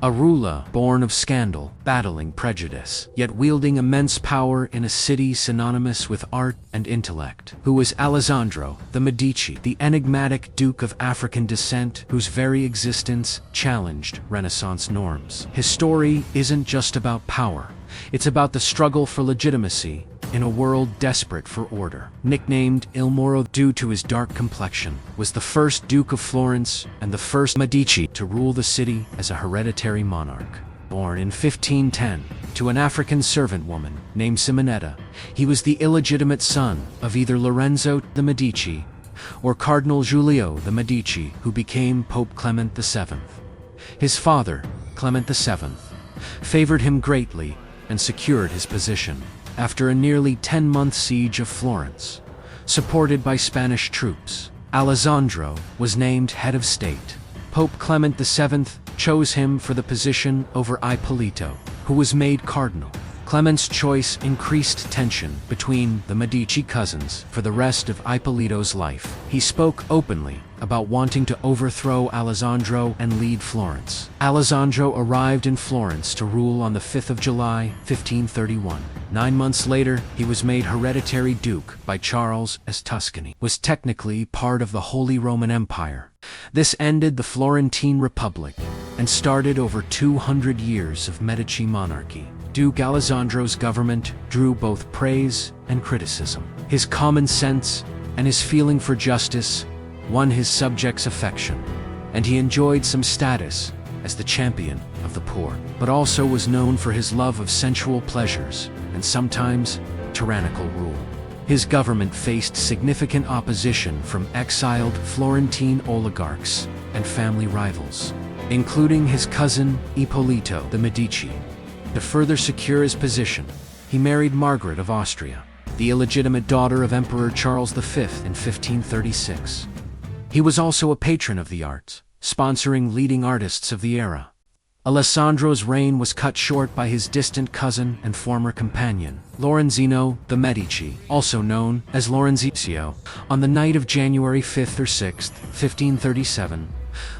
a ruler born of scandal, battling prejudice, yet wielding immense power in a city synonymous with art and intellect, who was Alessandro the Medici, the enigmatic Duke of African descent whose very existence challenged Renaissance norms. His story isn't just about power, it's about the struggle for legitimacy in a world desperate for order. Nicknamed Il Moro due to his dark complexion, was the first Duke of Florence and the first Medici to rule the city as a hereditary monarch. Born in 1510 to an African servant woman named Simonetta, he was the illegitimate son of either Lorenzo the Medici or Cardinal Giulio the Medici, who became Pope Clement VII. His father, Clement VII, favored him greatly and secured his position. After a nearly 10-month siege of Florence, supported by Spanish troops, Alessandro was named head of state. Pope Clement VII chose him for the position over Ippolito, who was made cardinal. Clement's choice increased tension between the Medici cousins for the rest of Ippolito's life. He spoke openly about wanting to overthrow Alessandro and lead Florence. Alessandro arrived in Florence to rule on the 5th of July, 1531. 9 months later, he was made hereditary duke by Charles as Tuscany was technically part of the Holy Roman Empire. This ended the Florentine Republic and started over 200 years of Medici monarchy. Duke Alessandro's government drew both praise and criticism. His common sense and his feeling for justice won his subjects' affection, and he enjoyed some status as the champion of the poor, but also was known for his love of sensual pleasures and sometimes tyrannical rule. His government faced significant opposition from exiled Florentine oligarchs and family rivals, including his cousin Ippolito the Medici. To further secure his position, he married Margaret of Austria, the illegitimate daughter of Emperor Charles V in 1536. He was also a patron of the arts, sponsoring leading artists of the era. Alessandro's reign was cut short by his distant cousin and former companion, Lorenzino the Medici, also known as Lorenzio. On the night of January 5th or 6th, 1537,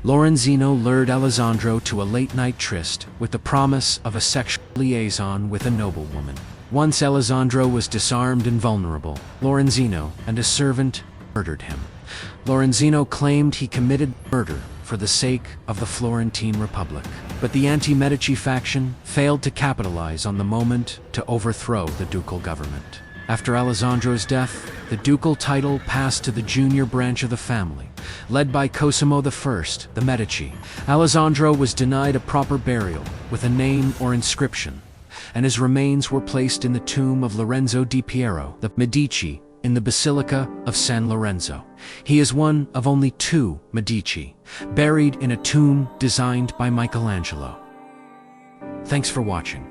Lorenzino lured Alessandro to a late-night tryst with the promise of a sexual liaison with a noblewoman. Once Alessandro was disarmed and vulnerable, Lorenzino and a servant murdered him. Lorenzino claimed he committed murder for the sake of the Florentine Republic, but the anti-Medici faction failed to capitalize on the moment to overthrow the ducal government. After Alessandro's death, the ducal title passed to the junior branch of the family, led by Cosimo I, the Medici. Alessandro was denied a proper burial with a name or inscription, and his remains were placed in the tomb of Lorenzo di Piero, the Medici, in the Basilica of San Lorenzo. He is one of only 2 Medici, buried in a tomb designed by Michelangelo. Thanks for watching.